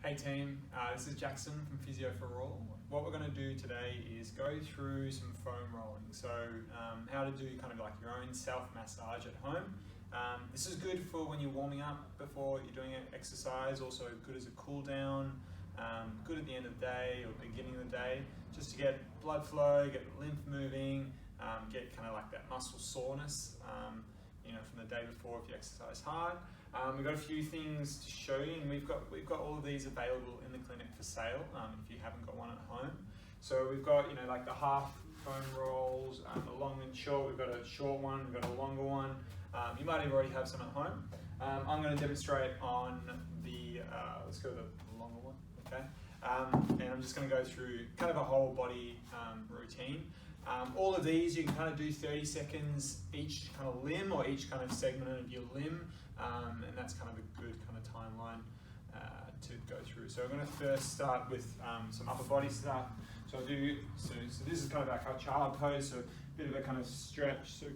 Hey team, this is Jackson from Physio for All. What we're going to do today is go through some foam rolling. So how to do kind of like your own self-massage at home. This is good for when you're warming up before you're doing an exercise, also good as a cool down, good at the end of the day or beginning of the day, just to get blood flow, get lymph moving, get kind of like that muscle soreness, from the day before if you exercise hard. We've got a few things to show you, and we've got all of these available in the clinic for sale if you haven't got one at home. So we've got like the half foam rolls, the long and short. We've got a short one, we've got a longer one. You might already have some at home. I'm going to demonstrate on the let's go to the longer one, okay? And I'm just going to go through kind of a whole body routine. All of these you can kind of do 30 seconds each kind of limb or each kind of segment of your limb, and that's kind of a good kind of timeline to go through. So we're going to first start with some upper body stuff. So this is kind of like our child pose, so a bit of a kind of stretch, so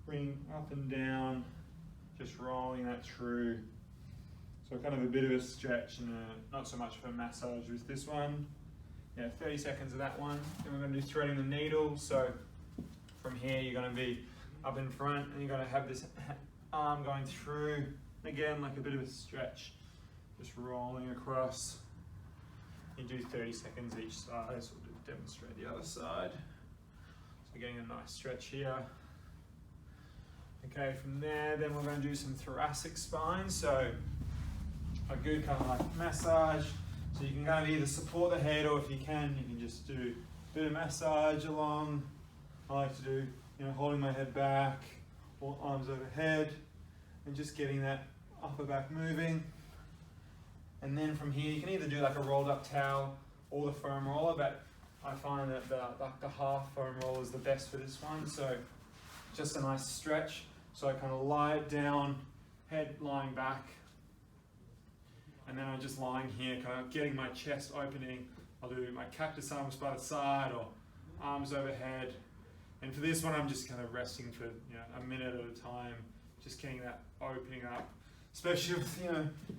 bring up and down, just rolling that through. So kind of a bit of a stretch and not so much of a massage with this one. Yeah, 30 seconds of that one. Then we're going to do threading the needle. So from here you're going to be up in front and you're going to have this arm going through. Again, like a bit of a stretch, just rolling across. You do 30 seconds each side, so we'll demonstrate the other side. So getting a nice stretch here. Okay, from there, then we're going to do some thoracic spine. So a good kind of like massage. So you can kind of either support the head, or if you can just do a bit of massage along. I like to do, holding my head back, or arms overhead, and just getting that upper back moving. And then from here, you can either do like a rolled up towel or the foam roller, but I find that the half foam roller is the best for this one. So just a nice stretch. So I kind of lie it down, head lying back, and then I'm just lying here, kind of getting my chest opening. I'll do my cactus arms by the side or arms overhead. And for this one, I'm just kind of resting for a minute at a time, just getting that opening up. Especially with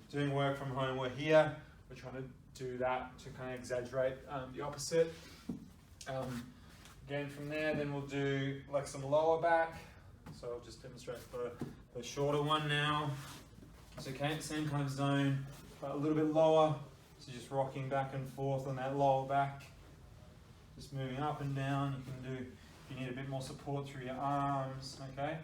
doing work from home, we're here, we're trying to do that to kind of exaggerate the opposite. Again, from there, then we'll do like some lower back. So I'll just demonstrate the shorter one now. So okay, same kind of zone, but a little bit lower. So just rocking back and forth on that lower back. Just moving up and down. You can do, if you need a bit more support through your arms, okay?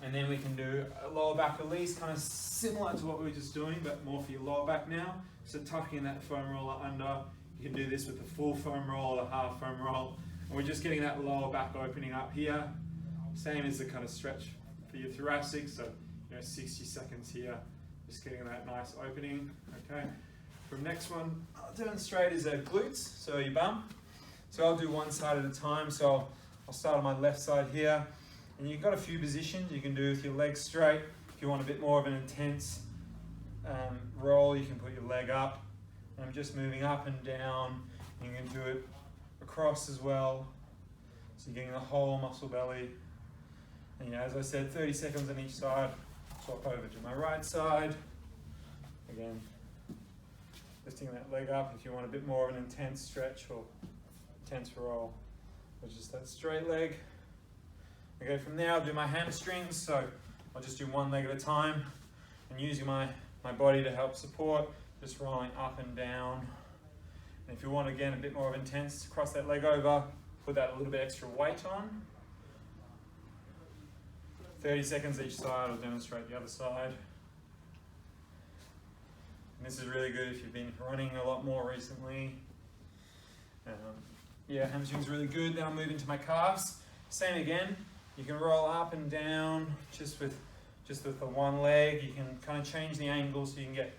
And then we can do a lower back release, kind of similar to what we were just doing, but more for your lower back now. So tucking that foam roller under. You can do this with the full foam roll or the half foam roll. And we're just getting that lower back opening up here. Same as the kind of stretch for your thoracic, so 60 seconds here, just getting that nice opening, okay? From next one, I'll demonstrate is a glutes, so your bum. So I'll do one side at a time, so I'll start on my left side here, and you've got a few positions you can do with your legs straight. If you want a bit more of an intense roll, you can put your leg up, and I'm just moving up and down. You can do it across as well, so you're getting the whole muscle belly. And as I said, 30 seconds on each side. Swap over to my right side. Again, lifting that leg up if you want a bit more of an intense stretch or intense roll. Or just that straight leg. Okay, from there I'll do my hamstrings. So I'll just do one leg at a time and using my body to help support, just rolling up and down. And if you want, again, a bit more of intense, cross that leg over, put that a little bit extra weight on. 30 seconds each side, I'll demonstrate the other side. And this is really good if you've been running a lot more recently. Yeah, hamstrings really good. Then I'll move into my calves. Same again, you can roll up and down just with the one leg. You can kind of change the angle so you can get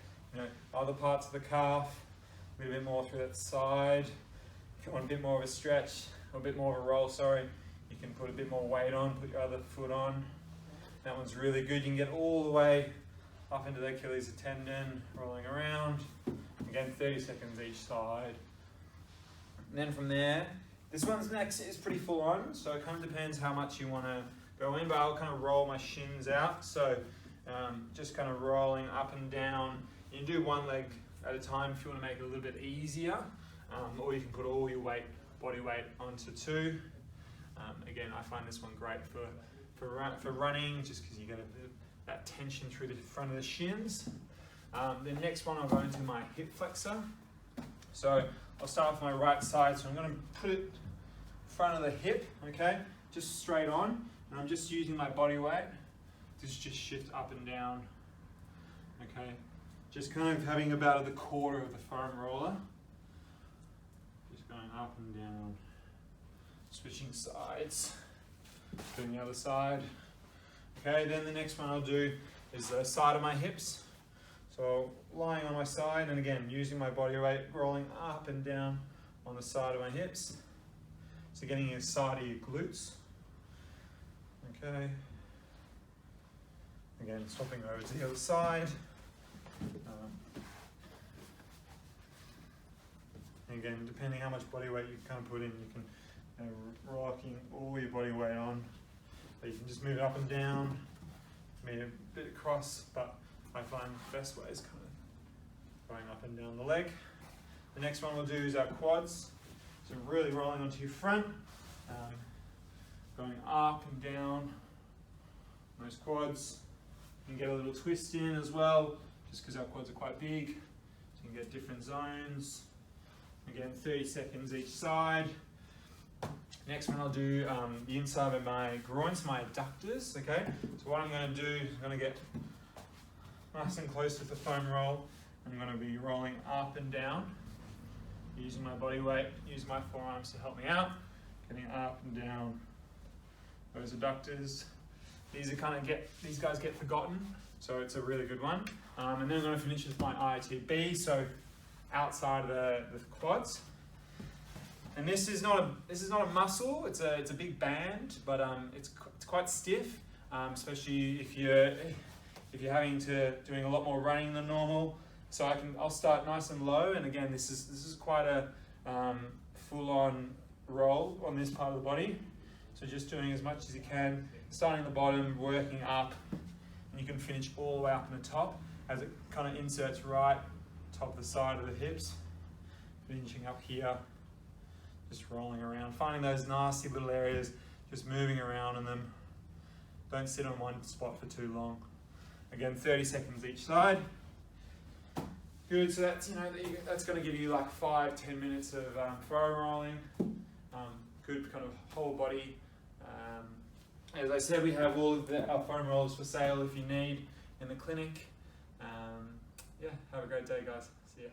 other parts of the calf, a little bit more through that side. If you want a bit more of a stretch, or a bit more of a roll, you can put a bit more weight on, put your other foot on. That one's really good. You can get all the way up into the Achilles tendon, rolling around. Again, 30 seconds each side. And then from there, this one's next is pretty full on, so it kind of depends how much you want to go in, but I'll kind of roll my shins out. So just kind of rolling up and down. You can do one leg at a time if you want to make it a little bit easier, or you can put all your body weight onto 2. Again, I find this one great for running, just because you get a bit of that tension through the front of the shins. The next one, I'll go into my hip flexor. So I'll start with my right side. So I'm going to put it in front of the hip, okay, just straight on, and I'm just using my body weight to just shift up and down, okay, just kind of having about the quarter of the foam roller, just going up and down, switching sides, doing the other side. Okay, then the next one I'll do is the side of my hips. So lying on my side, and again, using my body weight, rolling up and down on the side of my hips. So getting a side of your glutes. Okay. Again, swapping over to the other side. And again, depending how much body weight you kind of put in, you can rocking all your body weight on. But you can just move it up and down, maybe a bit across, but I find the best way is kind of going up and down the leg. The next one we'll do is our quads. So really rolling onto your front, going up and down on those quads. You can get a little twist in as well, just because our quads are quite big. So you can get different zones. Again, 30 seconds each side. Next one I'll do the inside of my groins, my adductors, okay? So what I'm going to do is I'm going to get nice and close with the foam roll. I'm going to be rolling up and down, using my body weight, use my forearms to help me out, getting up and down those adductors. These guys get forgotten, so it's a really good one. And then I'm going to finish with my ITB, so outside of the quads. And this is not a muscle. It's a big band, but it's quite stiff, especially if you're doing a lot more running than normal. So I'll start nice and low, and again, this is quite a full-on roll on this part of the body. So just doing as much as you can, starting at the bottom, working up, and you can finish all the way up in the top as it kind of inserts right top of the side of the hips, finishing up here, just rolling around, finding those nasty little areas, just moving around in them. Don't sit on one spot for too long. Again, 30 seconds each side. Good, so that's going to give you like 5-10 minutes of foam rolling. Good kind of whole body. As I said, we have all of our foam rollers for sale if you need in the clinic. Yeah, have a great day, guys. See ya.